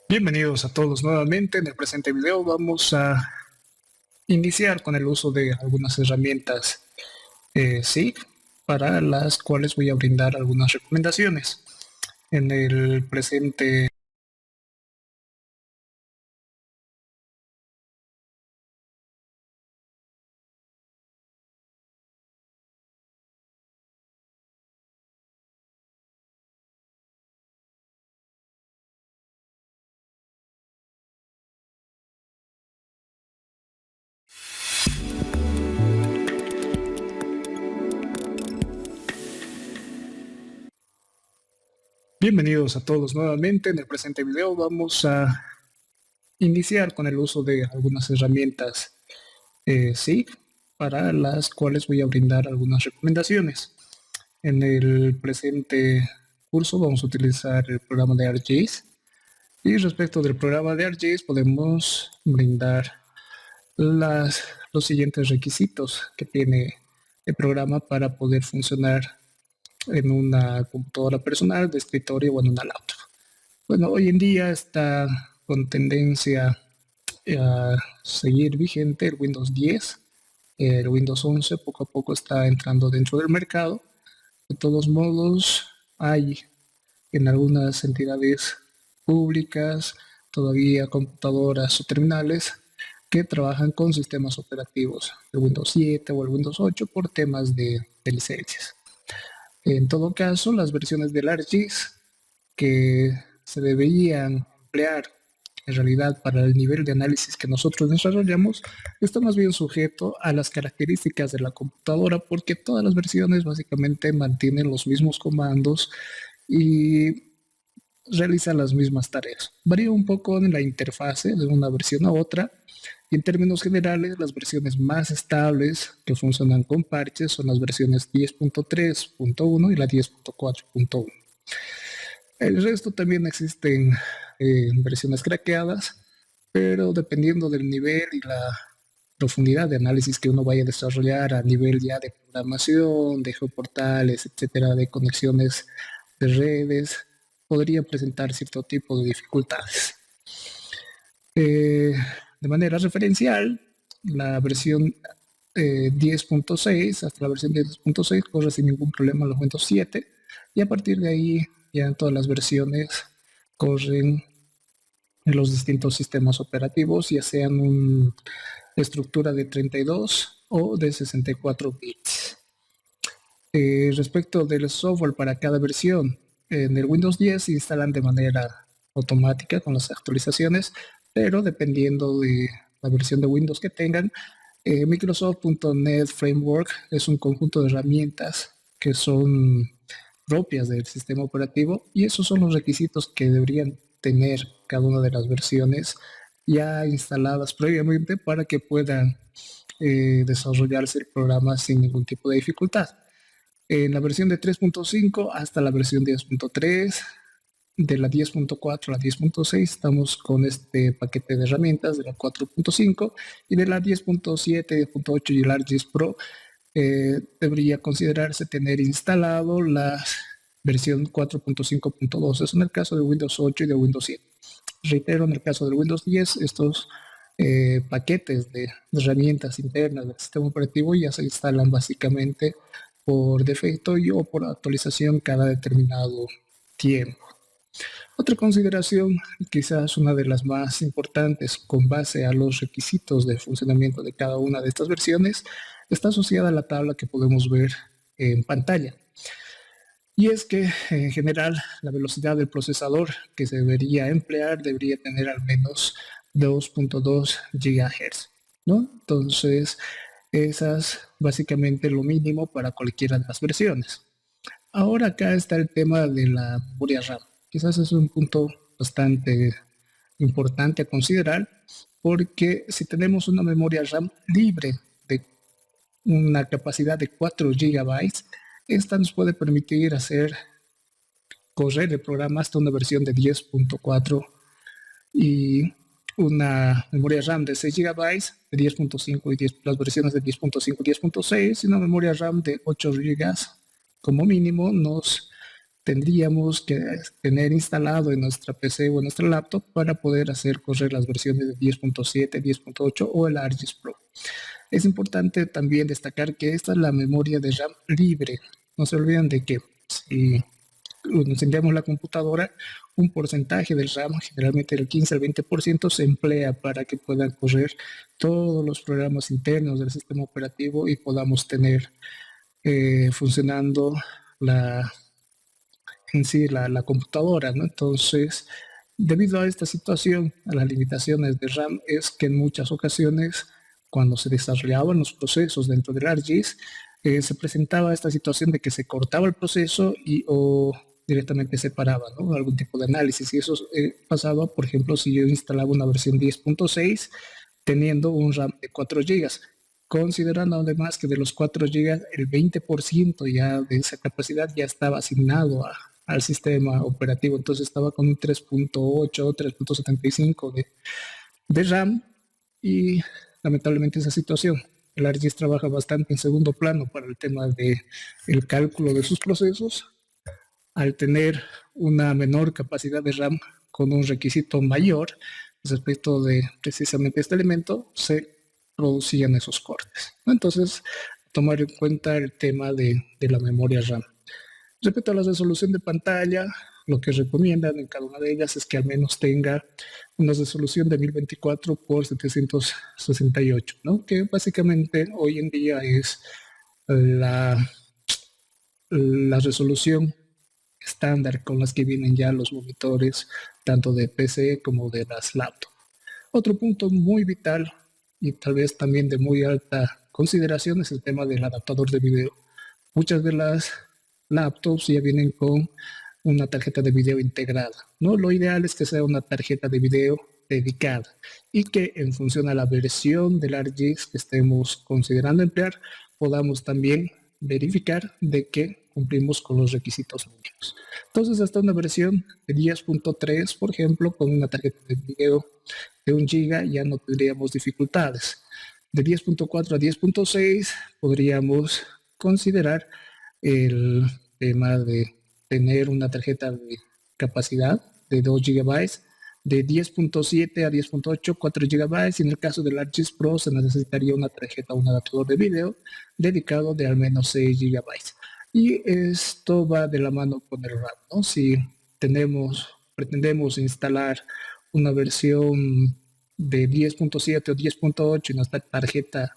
Bienvenidos a todos nuevamente. En el presente video vamos a iniciar con el uso de algunas herramientas SIG para las cuales voy a brindar algunas recomendaciones. En el presente Bienvenidos a todos nuevamente. En el presente video vamos a iniciar con el uso de algunas herramientas SIG para las cuales voy a brindar algunas recomendaciones. En el presente curso vamos a utilizar el programa de ArcGIS. Y respecto del programa de ArcGIS podemos brindar los siguientes requisitos que tiene el programa para poder funcionar en una computadora personal, de escritorio o en una laptop. Bueno, hoy en día está con tendencia a seguir vigente el Windows 10. El Windows 11 poco a poco está entrando dentro del mercado. De todos modos, hay en algunas entidades públicas todavía computadoras o terminales que trabajan con sistemas operativos, el Windows 7 o el Windows 8 por temas de licencias. En todo caso, las versiones del ArcGIS que se deberían emplear en realidad para el nivel de análisis que nosotros desarrollamos está más bien sujeto a las características de la computadora, porque todas las versiones básicamente mantienen los mismos comandos y realiza las mismas tareas. Varía un poco en la interfase de una versión a otra, y en términos generales las versiones más estables que funcionan con parches son las versiones 10.3.1 y la 10.4.1. El resto también existen versiones craqueadas, pero dependiendo del nivel y la profundidad de análisis que uno vaya a desarrollar a nivel ya de programación, de geoportales, etcétera, de conexiones de redes, podría presentar cierto tipo de dificultades. De manera referencial, la versión 10.6 hasta la versión 10.6 corre sin ningún problema en los Windows 7, y a partir de ahí ya en todas las versiones corren en los distintos sistemas operativos, ya sean una estructura de 32 o de 64 bits. Respecto del software para cada versión, en el Windows 10 se instalan de manera automática con las actualizaciones, pero dependiendo de la versión de Windows que tengan, Microsoft.NET Framework es un conjunto de herramientas que son propias del sistema operativo, y esos son los requisitos que deberían tener cada una de las versiones ya instaladas previamente para que puedan desarrollarse el programa sin ningún tipo de dificultad. En la versión de 3.5 hasta la versión 10.3, de la 10.4 a la 10.6 estamos con este paquete de herramientas de la 4.5, y de la 10.7, 10.8 y el ArcGIS Pro debería considerarse tener instalado la versión 4.5.2. Es en el caso de Windows 8 y de Windows 7. Reitero, en el caso del Windows 10, estos paquetes de herramientas internas del sistema operativo ya se instalan básicamente por defecto y o por actualización cada determinado tiempo. Otra consideración, quizás una de las más importantes con base a los requisitos de funcionamiento de cada una de estas versiones, está asociada a la tabla que podemos ver en pantalla. Y es que en general la velocidad del procesador que se debería emplear debería tener al menos 2.2 GHz, ¿no? Entonces, esas básicamente lo mínimo para cualquiera de las versiones. Ahora acá está el tema de la memoria RAM. Quizás es un punto bastante importante a considerar, porque si tenemos una memoria RAM libre de una capacidad de 4 GB, esta nos puede permitir hacer correr el programa hasta una versión de 10.4, y una memoria RAM de 6 GB de 10.5 y 10, las versiones de 10.5 y 10.6, y una memoria RAM de 8 GB como mínimo nos tendríamos que tener instalado en nuestra PC o en nuestra laptop para poder hacer correr las versiones de 10.7, 10.8 o el ARGIS Pro. Es importante también destacar que esta es la memoria de RAM libre. No se olviden de que si encendemos la computadora, un porcentaje del RAM, generalmente del 15 al 20%, se emplea para que puedan correr todos los programas internos del sistema operativo y podamos tener funcionando la, en sí la computadora, ¿no? Entonces, debido a esta situación, a las limitaciones de RAM, es que en muchas ocasiones, cuando se desarrollaban los procesos dentro del ARGIS, se presentaba esta situación de que se cortaba el proceso o directamente se paraba, ¿no? Algún tipo de análisis. Y eso pasaba, por ejemplo, si yo instalaba una versión 10.6 teniendo un RAM de 4 gigas, considerando además que de los 4 gigas, el 20% ya de esa capacidad ya estaba asignado al sistema operativo, entonces estaba con un 3.8, 3.75 de RAM y lamentablemente esa situación. El ARGIS trabaja bastante en segundo plano para el tema de el cálculo de sus procesos. Al tener una menor capacidad de RAM con un requisito mayor respecto de precisamente este elemento, se producían esos cortes, ¿no? Entonces, tomar en cuenta el tema de la memoria RAM. Respecto a la resolución de pantalla, lo que recomiendan en cada una de ellas es que al menos tenga una resolución de 1024 por 768, ¿no? Que básicamente hoy en día es la, la resolución estándar con las que vienen ya los monitores, tanto de PC como de las laptops. Otro punto muy vital y tal vez también de muy alta consideración es el tema del adaptador de video. Muchas de las laptops ya vienen con una tarjeta de video integrada, ¿no? Lo ideal es que sea una tarjeta de video dedicada y que en función a la versión del ARGIS que estemos considerando emplear, podamos también verificar de que cumplimos con los requisitos mínimos. Entonces, hasta una versión de 10.3, por ejemplo, con una tarjeta de video de 1 giga ya no tendríamos dificultades. De 10.4 a 10.6 podríamos considerar el tema de tener una tarjeta de capacidad de 2 gigabytes, de 10.7 a 10.8, 4 gigabytes, y en el caso del ARGIS Pro se necesitaría una tarjeta, un adaptador de video dedicado de al menos 6 gigabytes. Y esto va de la mano con el RAM, ¿no? Si pretendemos instalar una versión de 10.7 o 10.8 y nuestra tarjeta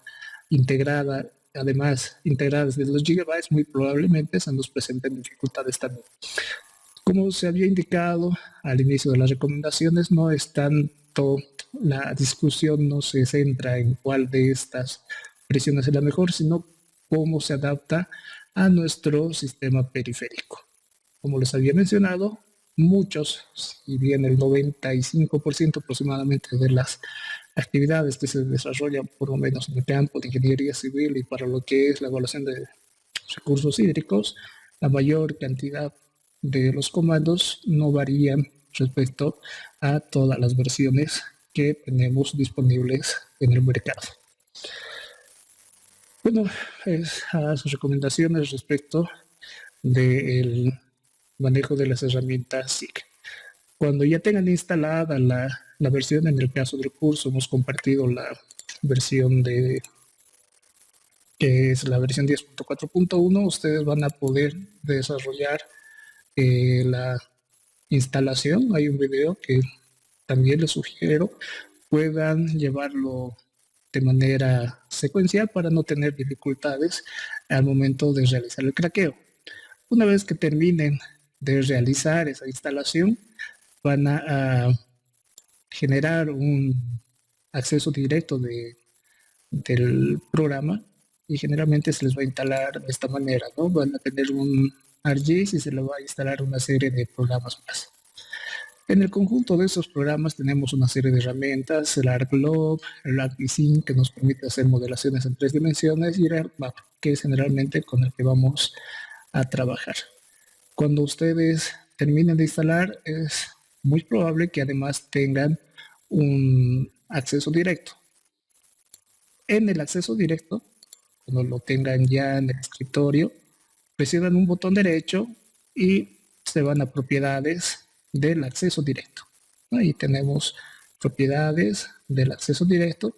integrada, además integradas de 2 gigabytes, muy probablemente se nos presenten dificultades también. Como se había indicado al inicio de las recomendaciones, no es tanto, la discusión no se centra en cuál de estas versiones es la mejor, sino cómo se adapta a nuestro sistema periférico. Como les había mencionado, muchos, si bien el 95% aproximadamente de las actividades que se desarrollan por lo menos en el campo de ingeniería civil y para lo que es la evaluación de recursos hídricos, la mayor cantidad de los comandos no varían respecto a todas las versiones que tenemos disponibles en el mercado. Bueno, esas recomendaciones respecto del manejo de las herramientas SIG. Cuando ya tengan instalada la versión, en el caso del curso hemos compartido la versión que es la versión 10.4.1, ustedes van a poder desarrollar la instalación. Hay un video que también les sugiero puedan llevarlo de manera secuencial para no tener dificultades al momento de realizar el craqueo. Una vez que terminen de realizar esa instalación, van a generar un acceso directo del programa y generalmente se les va a instalar de esta manera, ¿no? Van a tener un ArcGIS y se les va a instalar una serie de programas más. En el conjunto de esos programas tenemos una serie de herramientas, el ArcGlobe, el ArcVisin, que nos permite hacer modelaciones en 3 dimensiones, y el ArcMap, que es generalmente con el que vamos a trabajar. Cuando ustedes terminen de instalar, es muy probable que además tengan un acceso directo. En el acceso directo, cuando lo tengan ya en el escritorio, presionan un botón derecho y se van a propiedades del acceso directo. Ahí tenemos propiedades del acceso directo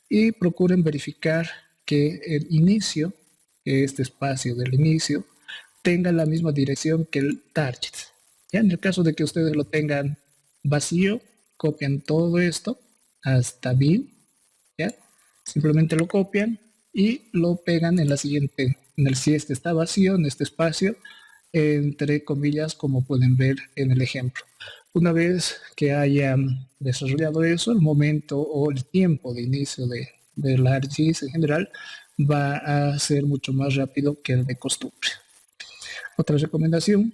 y procuren verificar que el inicio, que este espacio del inicio, tenga la misma dirección que el target. Ya en el caso de que ustedes lo tengan vacío, copian todo esto hasta bin, ¿ya? Simplemente lo copian y lo pegan en la siguiente, si este está vacío, en este espacio, entre comillas, como pueden ver en el ejemplo. Una vez que hayan desarrollado eso, el momento o el tiempo de inicio del ArcGIS en general va a ser mucho más rápido que el de costumbre. Otra recomendación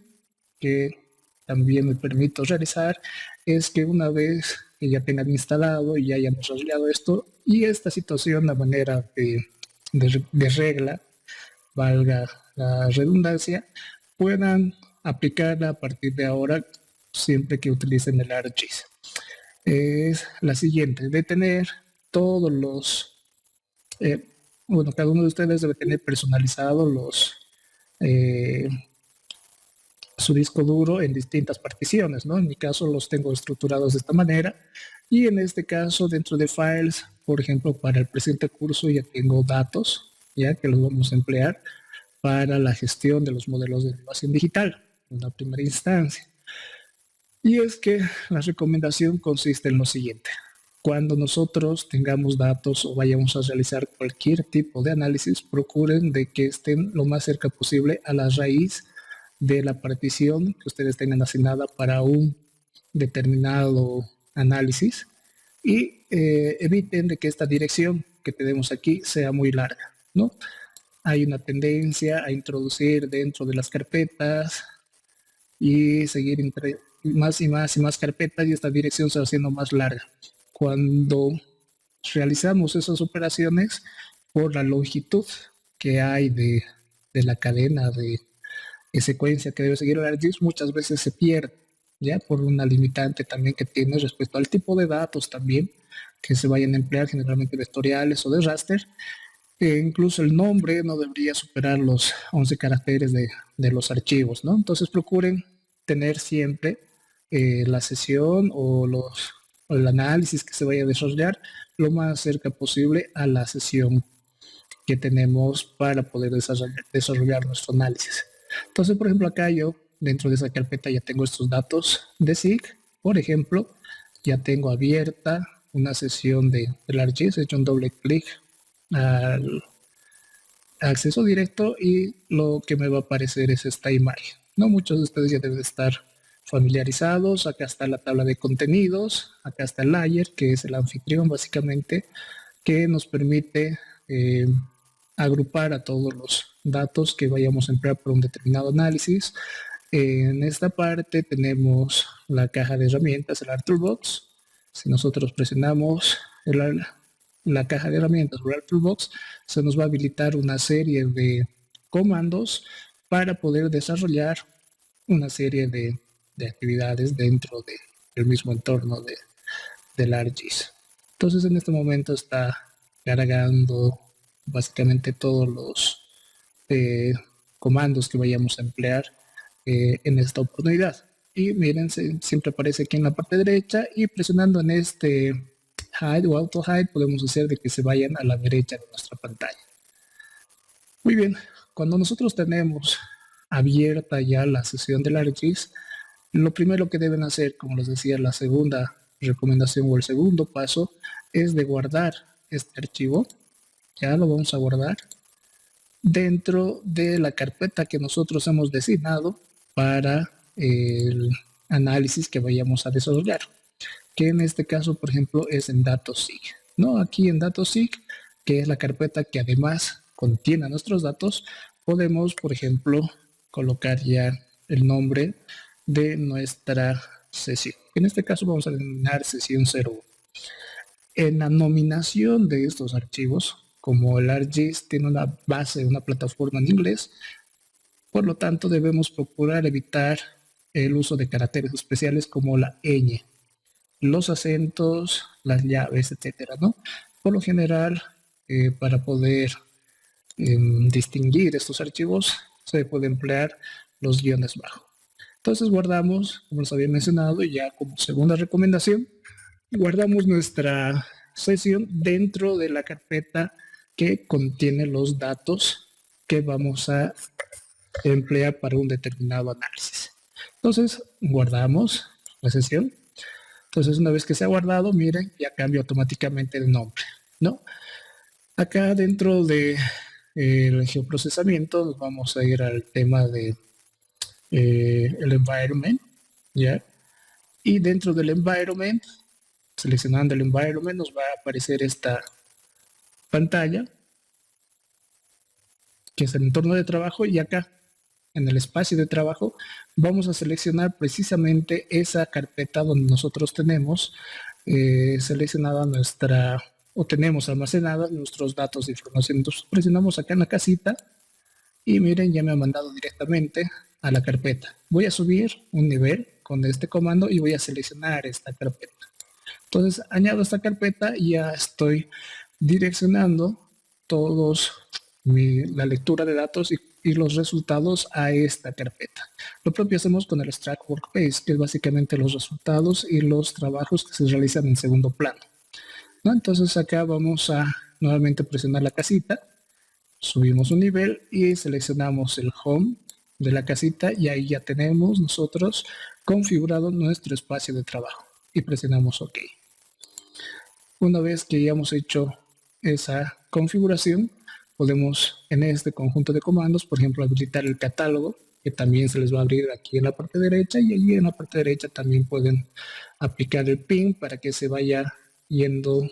que también me permito realizar es que una vez que ya tengan instalado y ya hayan desarrollado esto y esta situación a manera de regla, valga la redundancia, puedan aplicarla a partir de ahora siempre que utilicen el ArcGIS. Es la siguiente: de tener todos los, bueno, cada uno de ustedes debe tener personalizados su disco duro en distintas particiones, ¿no? En mi caso los tengo estructurados de esta manera y en este caso dentro de files, por ejemplo, para el presente curso ya tengo datos, ya que los vamos a emplear para la gestión de los modelos de elevación digital en la primera instancia. Y es que la recomendación consiste en lo siguiente: cuando nosotros tengamos datos o vayamos a realizar cualquier tipo de análisis, procuren de que estén lo más cerca posible a la raíz de la partición que ustedes tengan asignada para un determinado análisis y eviten de que esta dirección que tenemos aquí sea muy larga, ¿no? Hay una tendencia a introducir dentro de las carpetas y seguir entre más y más y más carpetas y esta dirección se va haciendo más larga. Cuando realizamos esas operaciones por la longitud que hay de la cadena de secuencia que debe seguir el ArcGIS, muchas veces se pierde, ya por una limitante también que tiene respecto al tipo de datos también que se vayan a emplear, generalmente vectoriales o de raster. Incluso el nombre no debería superar los 11 caracteres de los archivos, ¿no? Entonces procuren tener siempre la sesión o el análisis que se vaya a desarrollar lo más cerca posible a la sesión que tenemos para poder desarrollar nuestro análisis. Entonces, por ejemplo, acá yo dentro de esa carpeta ya tengo estos datos de SIG. Por ejemplo, ya tengo abierta una sesión del ArcGIS, he hecho un doble clic al acceso directo y lo que me va a aparecer es esta imagen, ¿no? Muchos de ustedes ya deben estar familiarizados. Acá está la tabla de contenidos, acá está el layer, que es el anfitrión básicamente, que nos permite agrupar a todos los datos que vayamos a emplear para un determinado análisis. En esta parte tenemos la caja de herramientas, el ArcToolbox. Si nosotros presionamos la caja de herramientas o el ArcToolbox, se nos va a habilitar una serie de comandos para poder desarrollar una serie de actividades dentro del mismo entorno del ArcGIS. Entonces en este momento está cargando básicamente todos los comandos que vayamos a emplear en esta oportunidad. Y miren, siempre aparece aquí en la parte derecha y presionando en este hide o auto hide podemos hacer de que se vayan a la derecha de nuestra pantalla. Muy bien, cuando nosotros tenemos abierta ya la sesión del ArcGIS, lo primero que deben hacer, como les decía, la segunda recomendación o el segundo paso es de guardar este archivo. Ya lo vamos a guardar dentro de la carpeta que nosotros hemos designado para el análisis que vayamos a desarrollar, que en este caso, por ejemplo, es en DatosSig, ¿no? Aquí en DatosSig, que es la carpeta que además contiene nuestros datos, podemos, por ejemplo, colocar ya el nombre de nuestra sesión. En este caso vamos a denominar sesión 01. En la nominación de estos archivos, como el ArcGIS tiene una base, una plataforma en inglés, por lo tanto debemos procurar evitar el uso de caracteres especiales como la ñ, los acentos, las llaves, etcétera, ¿no? Por lo general, para poder distinguir estos archivos, se puede emplear los guiones bajos. Entonces guardamos, como les había mencionado, y ya como segunda recomendación, guardamos nuestra sesión dentro de la carpeta que contiene los datos que vamos a emplear para un determinado análisis. Entonces guardamos la sesión. Entonces una vez que se ha guardado, miren, ya cambia automáticamente el nombre, ¿no? Acá dentro de el geoprocesamiento nos vamos a ir al tema de el environment, ¿ya? Y dentro del environment, seleccionando el environment, nos va a aparecer esta pantalla, que es el entorno de trabajo, y acá, en el espacio de trabajo, vamos a seleccionar precisamente esa carpeta donde nosotros tenemos seleccionada nuestra, o tenemos almacenadas nuestros datos de información. Entonces presionamos acá en la casita, y miren, ya me ha mandado directamente a la carpeta. Voy a subir un nivel con este comando y voy a seleccionar esta carpeta. Entonces añado esta carpeta y ya estoy direccionando todos la lectura de datos y los resultados a esta carpeta. Lo propio hacemos con el Stack Workspace, que es básicamente los resultados y los trabajos que se realizan en segundo plano, ¿no? Entonces acá vamos a nuevamente presionar la casita, subimos un nivel y seleccionamos el home de la casita, y ahí ya tenemos nosotros configurado nuestro espacio de trabajo y presionamos OK. Una vez que ya hemos hecho esa configuración, podemos en este conjunto de comandos, por ejemplo, habilitar el catálogo, que también se les va a abrir aquí en la parte derecha, y allí en la parte derecha también pueden aplicar el pin para que se vaya yendo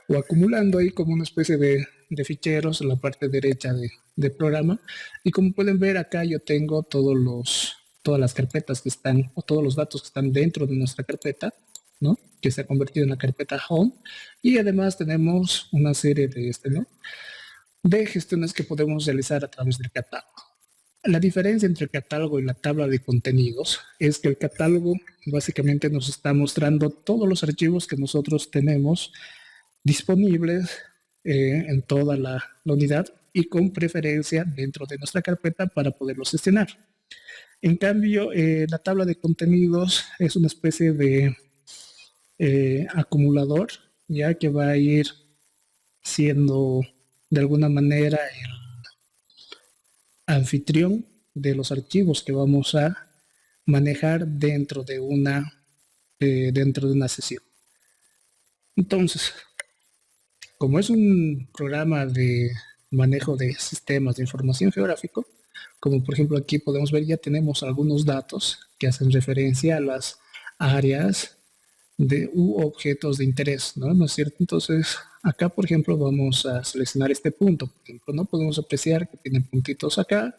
o acumulando ahí como una especie de ficheros en la parte derecha del programa. Y como pueden ver acá, yo tengo todas las carpetas que están, o todos los datos que están dentro de nuestra carpeta, ¿no? Que se ha convertido en la carpeta Home. Y además tenemos una serie de gestiones que podemos realizar a través del catálogo. La diferencia entre el catálogo y la tabla de contenidos es que el catálogo básicamente nos está mostrando todos los archivos que nosotros tenemos disponibles en toda la unidad y con preferencia dentro de nuestra carpeta para poderlos gestionar. En cambio, la tabla de contenidos es una especie de acumulador, ya que va a ir siendo de alguna manera el anfitrión de los archivos que vamos a manejar dentro de una sesión. Entonces, como es un programa de manejo de sistemas de información geográfico, como por ejemplo aquí podemos ver, ya tenemos algunos datos que hacen referencia a las áreas u objetos de interés, ¿no? ¿No es cierto? Entonces, acá, por ejemplo, vamos a seleccionar este punto. Por ejemplo, ¿no? Podemos apreciar que tiene puntitos acá,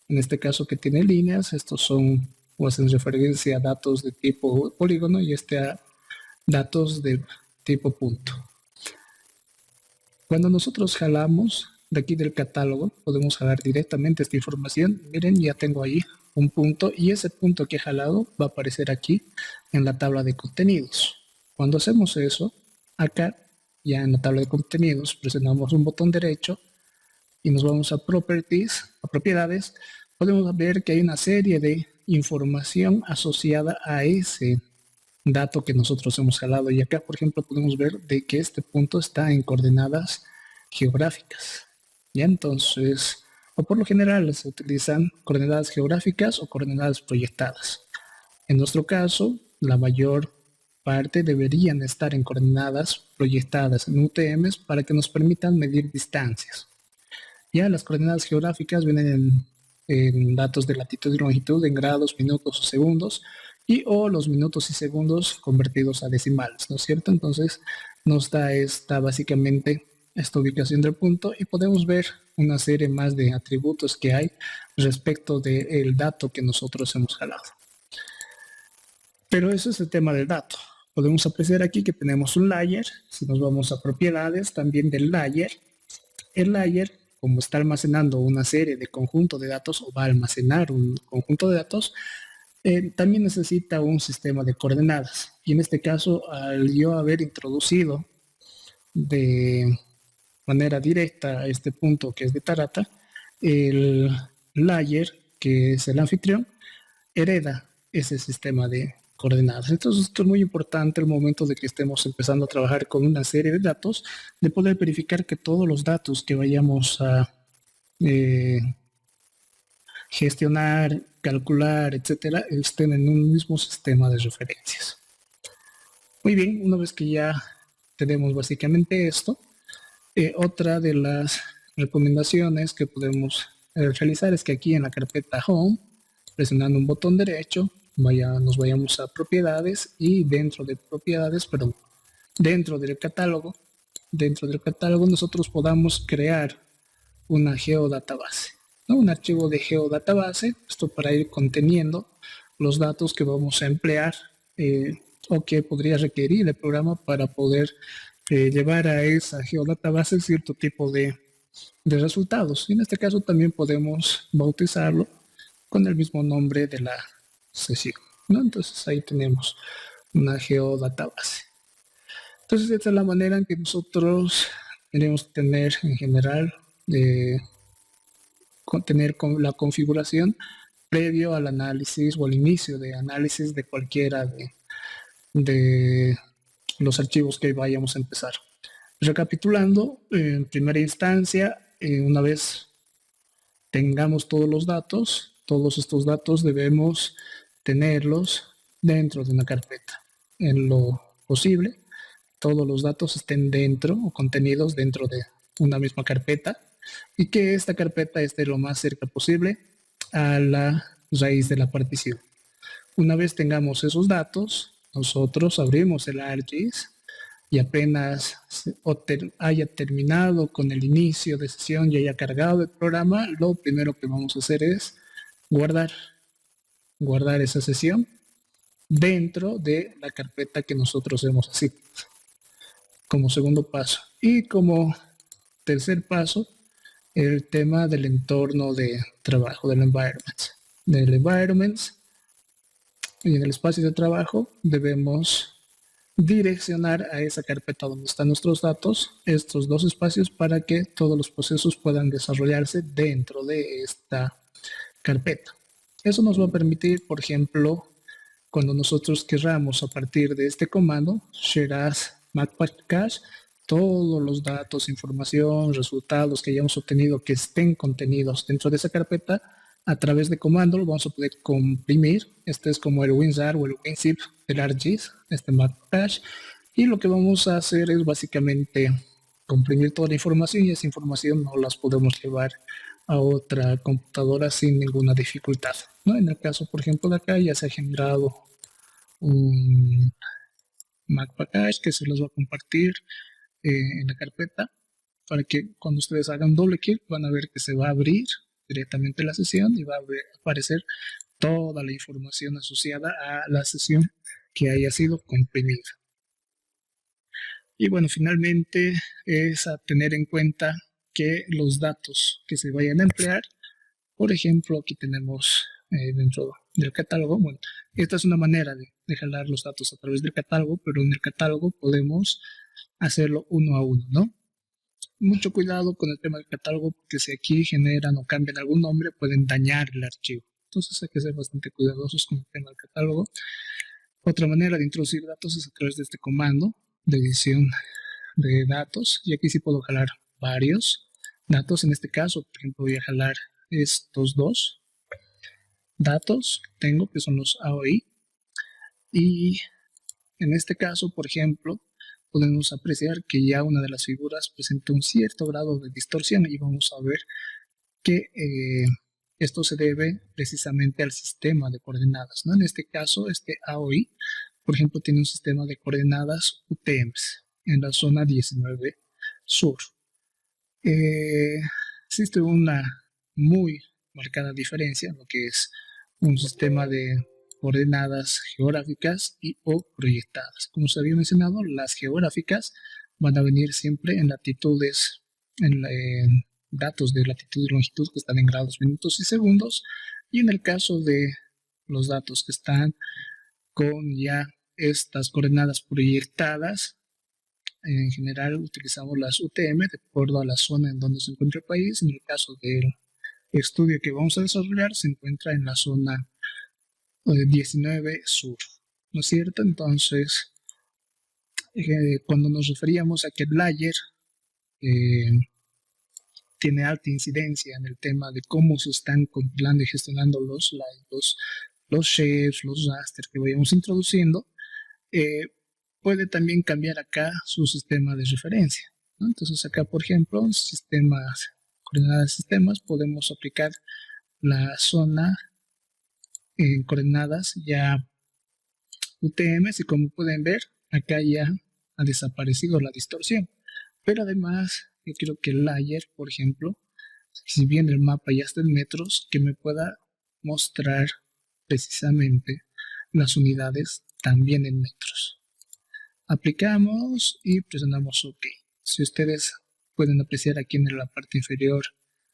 en este caso que tiene líneas. Estos son, o hacen referencia a datos de tipo polígono, y a datos de tipo punto. Cuando nosotros jalamos de aquí del catálogo, podemos jalar directamente esta información. Miren, ya tengo ahí un punto, y ese punto que he jalado va a aparecer aquí en la tabla de contenidos. Cuando hacemos eso, acá ya en la tabla de contenidos presionamos un botón derecho y nos vamos a Properties, a propiedades. Podemos ver que hay una serie de información asociada a ese dato que nosotros hemos jalado, y acá por ejemplo podemos ver de que este punto está en coordenadas geográficas. Ya entonces, o por lo general se utilizan coordenadas geográficas o coordenadas proyectadas. En nuestro caso, la mayor parte deberían estar en coordenadas proyectadas en UTMs para que nos permitan medir distancias. Ya las coordenadas geográficas vienen en datos de latitud y longitud en grados, minutos o segundos, o los minutos y segundos convertidos a decimales, ¿no es cierto? Entonces nos da básicamente esta ubicación del punto, y podemos ver una serie más de atributos que hay respecto del dato que nosotros hemos jalado. Pero eso es el tema del dato. Podemos apreciar aquí que tenemos un layer. Si nos vamos a propiedades también del layer, el layer, como está almacenando una serie de conjunto de datos, o va a almacenar un conjunto de datos, también necesita un sistema de coordenadas. Y en este caso, al yo haber introducido de manera directa a este punto que es de Tarata, el layer, que es el anfitrión, hereda ese sistema de coordenadas. Entonces, esto es muy importante al momento de que estemos empezando a trabajar con una serie de datos, de poder verificar que todos los datos que vayamos a eh, gestionar, calcular, etcétera, estén en un mismo sistema de referencias. Muy bien, una vez que ya tenemos básicamente esto, otra de las recomendaciones que podemos realizar es que aquí en la carpeta Home, presionando un botón derecho, nos vayamos a propiedades y dentro de propiedades, perdón, dentro del catálogo nosotros podamos crear una geodatabase, ¿no? Un archivo de geodatabase, esto para ir conteniendo los datos que vamos a emplear o que podría requerir el programa para poder llevar a esa geodatabase cierto tipo de resultados. Y en este caso también podemos bautizarlo con el mismo nombre de la sesión, ¿no? Entonces ahí tenemos una geodatabase. Entonces esta es la manera en que nosotros queremos tener en general tener la configuración previo al análisis o al inicio de análisis de cualquiera de los archivos que vayamos a empezar. Recapitulando, en primera instancia, una vez tengamos todos estos datos debemos tenerlos dentro de una carpeta. En lo posible, todos los datos estén dentro o contenidos dentro de una misma carpeta y que esta carpeta esté lo más cerca posible a la raíz de la partición. Una vez tengamos esos datos, nosotros abrimos el ArcGIS y apenas haya terminado con el inicio de sesión y haya cargado el programa, lo primero que vamos a hacer es guardar esa sesión dentro de la carpeta que nosotros hemos asignado como segundo paso. Y como tercer paso, el tema del entorno de trabajo, del environment. Y en el espacio de trabajo debemos direccionar a esa carpeta donde están nuestros datos, estos dos espacios, para que todos los procesos puedan desarrollarse dentro de esta carpeta. Eso nos va a permitir, por ejemplo, cuando nosotros querramos a partir de este comando, share as Macpacache, todos los datos, información, resultados que hayamos obtenido que estén contenidos dentro de esa carpeta, a través de comando lo vamos a poder comprimir. Este es como el WinRAR o el WinZip del ArcGIS, este Macpacache. Y lo que vamos a hacer es básicamente comprimir toda la información y esa información no las podemos llevar a otra computadora sin ninguna dificultad, ¿no? En el caso, por ejemplo, de acá ya se ha generado un Macpacache que se los va a compartir en la carpeta para que cuando ustedes hagan doble clic van a ver que se va a abrir directamente la sesión y va a aparecer toda la información asociada a la sesión que haya sido comprimida. Y bueno, finalmente es a tener en cuenta que los datos que se vayan a emplear, por ejemplo, aquí tenemos dentro del catálogo, bueno, esta es una manera de jalar los datos a través del catálogo, pero en el catálogo podemos hacerlo uno a uno, ¿no? Mucho cuidado con el tema del catálogo, porque si aquí generan o cambian algún nombre, pueden dañar el archivo. Entonces hay que ser bastante cuidadosos con el tema del catálogo. Otra manera de introducir datos es a través de este comando de edición de datos. Y aquí sí puedo jalar varios datos. En este caso, por ejemplo, voy a jalar estos dos datos que tengo, que son los AOI. Y en este caso, por ejemplo, podemos apreciar que ya una de las figuras presenta un cierto grado de distorsión y vamos a ver que esto se debe precisamente al sistema de coordenadas, ¿no? En este caso, este AOI, por ejemplo, tiene un sistema de coordenadas UTMs en la zona 19 sur. Existe una muy marcada diferencia en lo que es un sistema de coordenadas geográficas y o proyectadas. Como se había mencionado, las geográficas van a venir siempre en latitudes, en datos de latitud y longitud que están en grados, minutos y segundos, y en el caso de los datos que están con ya estas coordenadas proyectadas, en general utilizamos las UTM de acuerdo a la zona en donde se encuentra el país. En el caso del estudio que vamos a desarrollar se encuentra en la zona 19 sur, ¿no es cierto? Entonces, cuando nos referíamos a que el layer eh, tiene alta incidencia en el tema de cómo se están compilando y gestionando los shapes, los raster que vayamos introduciendo, eh, puede también cambiar acá su sistema de referencia, ¿no? Entonces acá, por ejemplo, en sistemas, coordenadas de sistemas, podemos aplicar la zona en coordenadas ya UTMs y como pueden ver, acá ya ha desaparecido la distorsión. Pero además, yo quiero que el layer, por ejemplo, si bien el mapa ya está en metros, que me pueda mostrar precisamente las unidades también en metros. Aplicamos y presionamos OK. Si ustedes pueden apreciar aquí en la parte inferior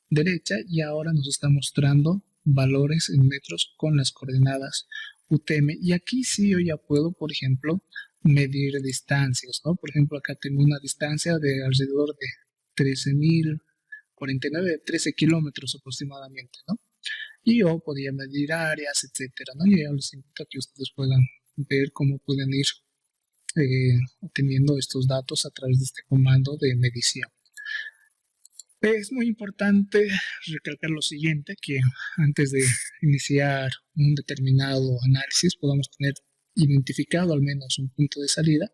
derecha, y ahora nos está mostrando valores en metros con las coordenadas UTM. Y aquí sí yo ya puedo, por ejemplo, medir distancias, ¿no? Por ejemplo, acá tengo una distancia de alrededor de 13.049, 13 kilómetros aproximadamente, ¿no? Y yo podía medir áreas, etcétera, ¿no? Y ya les invito a que ustedes puedan ver cómo pueden ir obteniendo estos datos a través de este comando de medición. Es muy importante recalcar lo siguiente, que antes de iniciar un determinado análisis podamos tener identificado al menos un punto de salida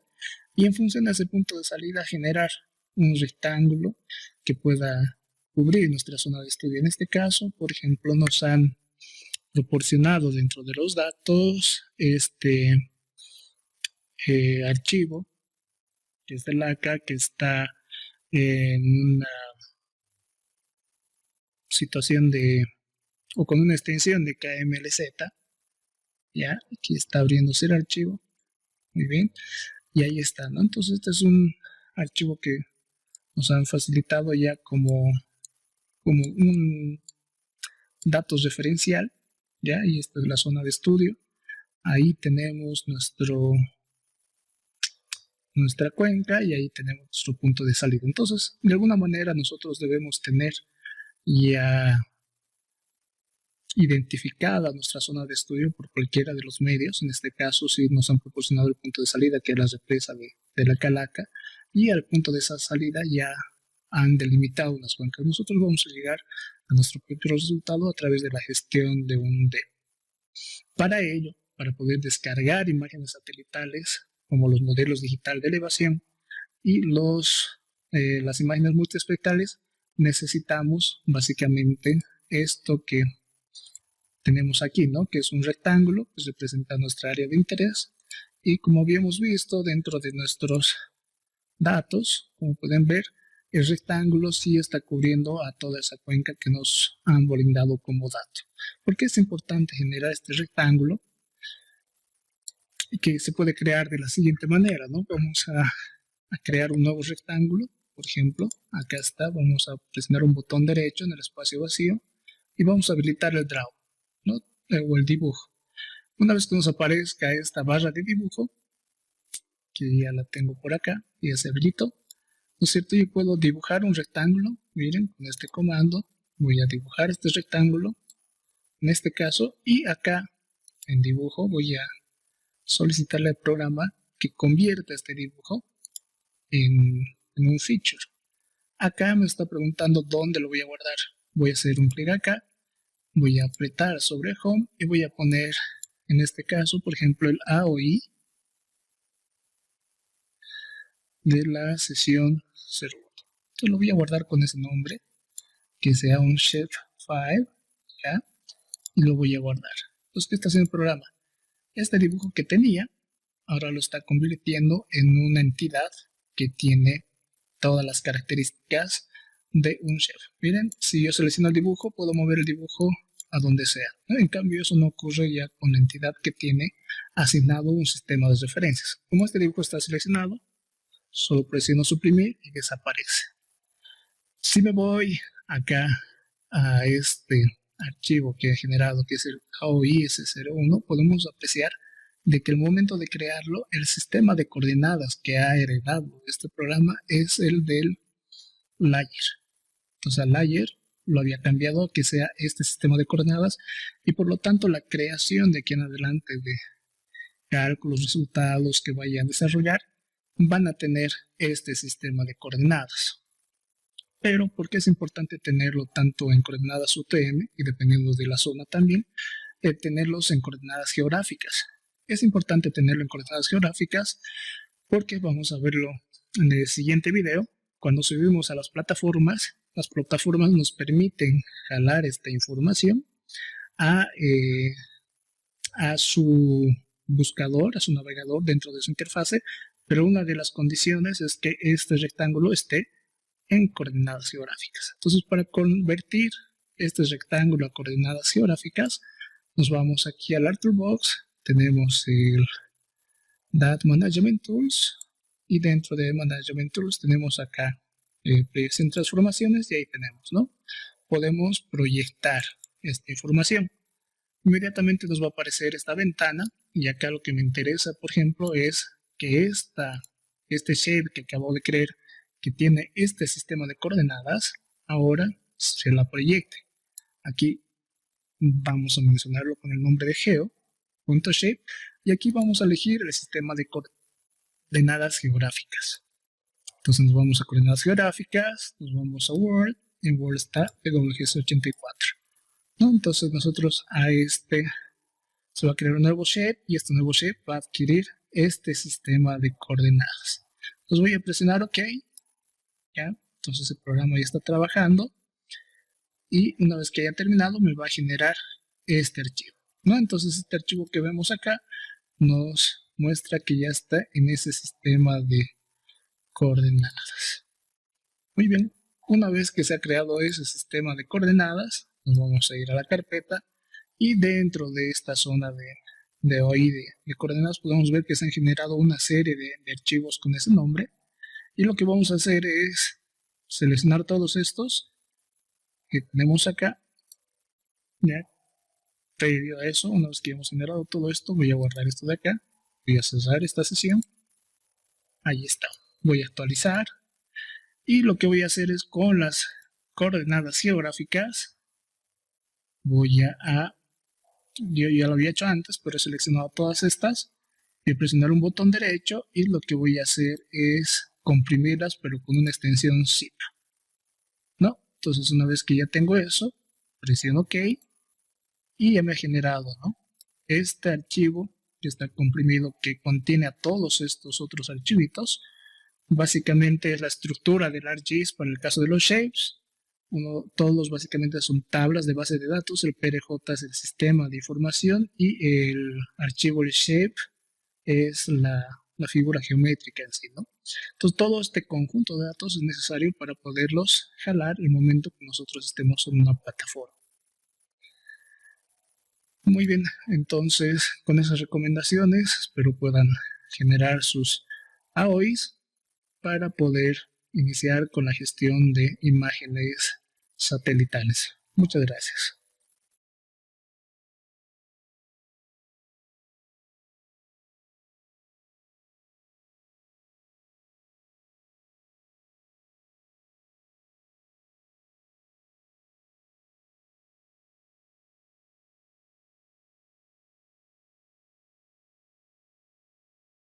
y en función de ese punto de salida generar un rectángulo que pueda cubrir nuestra zona de estudio. En este caso, por ejemplo, nos han proporcionado dentro de los datos este archivo que es de LACA, que está en una situación de, o con una extensión de KMLZ, ya, aquí está abriéndose el archivo, muy bien, y ahí está, ¿no? Entonces este es un archivo que nos han facilitado ya como un datos referencial, ya, y esta es la zona de estudio, ahí tenemos nuestra cuenca y ahí tenemos nuestro punto de salida. Entonces, de alguna manera nosotros debemos tener ya identificada nuestra zona de estudio por cualquiera de los medios. En este caso, sí nos han proporcionado el punto de salida, que es la represa de la Calaca, y al punto de esa salida ya han delimitado unas cuencas. Nosotros vamos a llegar a nuestro propio resultado a través de la gestión de un D. Para ello, para poder descargar imágenes satelitales, como los modelos digital de elevación y las imágenes multiespectrales, necesitamos básicamente esto que tenemos aquí, ¿no? Que es un rectángulo que representa nuestra área de interés. Y como habíamos visto dentro de nuestros datos, como pueden ver, el rectángulo sí está cubriendo a toda esa cuenca que nos han brindado como dato. ¿Por qué es importante generar este rectángulo? Y que se puede crear de la siguiente manera, ¿no? Vamos a crear un nuevo rectángulo. Por ejemplo, acá está, vamos a presionar un botón derecho en el espacio vacío y vamos a habilitar el draw, ¿no? O el dibujo. Una vez que nos aparezca esta barra de dibujo, que ya la tengo por acá, y ya se habilitó, ¿no es cierto? Yo puedo dibujar un rectángulo. Miren, con este comando voy a dibujar este rectángulo, en este caso, y acá en dibujo voy a solicitarle al programa que convierta este dibujo en un feature. Acá me está preguntando dónde lo voy a guardar. Voy a hacer un clic acá, voy a apretar sobre Home y voy a poner, en este caso, por ejemplo, el AOI de la sesión 01. Entonces lo voy a guardar con ese nombre, que sea un Chef5, ¿ya? Y lo voy a guardar. Entonces, ¿qué está haciendo el programa? Este dibujo que tenía, ahora lo está convirtiendo en una entidad que tiene todas las características de un chef. Miren, si yo selecciono el dibujo, puedo mover el dibujo a donde sea, ¿no? En cambio, eso no ocurre ya con la entidad que tiene asignado un sistema de referencias. Como este dibujo está seleccionado, solo presiono suprimir y desaparece. Si me voy acá a este archivo que he generado, que es el AOIS01, podemos apreciar de que el momento de crearlo, el sistema de coordenadas que ha heredado este programa es el del layer. Entonces al layer lo había cambiado a que sea este sistema de coordenadas y por lo tanto la creación de aquí en adelante de cálculos, resultados que vaya a desarrollar van a tener este sistema de coordenadas. Pero ¿por qué es importante tenerlo tanto en coordenadas UTM y dependiendo de la zona también, tenerlos en coordenadas geográficas? Es importante tenerlo en coordenadas geográficas porque vamos a verlo en el siguiente video. Cuando subimos a las plataformas nos permiten jalar esta información a su buscador, a su navegador dentro de su interfase, pero una de las condiciones es que este rectángulo esté en coordenadas geográficas. Entonces, para convertir este rectángulo a coordenadas geográficas, nos vamos aquí al ArthurBox, tenemos el Data Management Tools y dentro de Management Tools tenemos acá Players en transformaciones y ahí tenemos, ¿no? Podemos proyectar esta información. Inmediatamente nos va a aparecer esta ventana y acá lo que me interesa, por ejemplo, es que este shape que acabo de crear que tiene este sistema de coordenadas, ahora se la proyecte. Aquí vamos a mencionarlo con el nombre de geo.shape y aquí vamos a elegir el sistema de coordenadas geográficas. Entonces nos vamos a coordenadas geográficas, nos vamos a World, en World está PWGS84. ¿No? Entonces nosotros a este se va a crear un nuevo shape y este nuevo shape va a adquirir este sistema de coordenadas. Entonces voy a presionar OK. ¿Ya? Entonces el programa ya está trabajando y una vez que haya terminado me va a generar este archivo, ¿no? Entonces este archivo que vemos acá nos muestra que ya está en ese sistema de coordenadas. Muy bien, una vez que se ha creado ese sistema de coordenadas, nos vamos a ir a la carpeta y dentro de esta zona de coordenadas podemos ver que se han generado una serie de archivos con ese nombre y lo que vamos a hacer es seleccionar todos estos que tenemos acá. ¿Ya? Previo a eso, una vez que hemos generado todo esto, voy a guardar esto de acá, voy a cerrar esta sesión, ahí está, voy a actualizar y lo que voy a hacer es con las coordenadas geográficas yo ya lo había hecho antes, pero he seleccionado todas estas, voy a presionar un botón derecho y lo que voy a hacer es comprimirlas pero con una extensión zip, ¿no? Entonces una vez que ya tengo eso, presiono OK y ya me ha generado, ¿no? Este archivo que está comprimido que contiene a todos estos otros archivitos. Básicamente es la estructura del ArcGIS para el caso de los shapes. Todos básicamente son tablas de base de datos, el PRJ es el sistema de información y el archivo, el shape, es la figura geométrica en sí, ¿no? Entonces todo este conjunto de datos es necesario para poderlos jalar el momento que nosotros estemos en una plataforma. Muy bien, entonces con esas recomendaciones espero puedan generar sus AOIs para poder iniciar con la gestión de imágenes satelitales. Muchas gracias.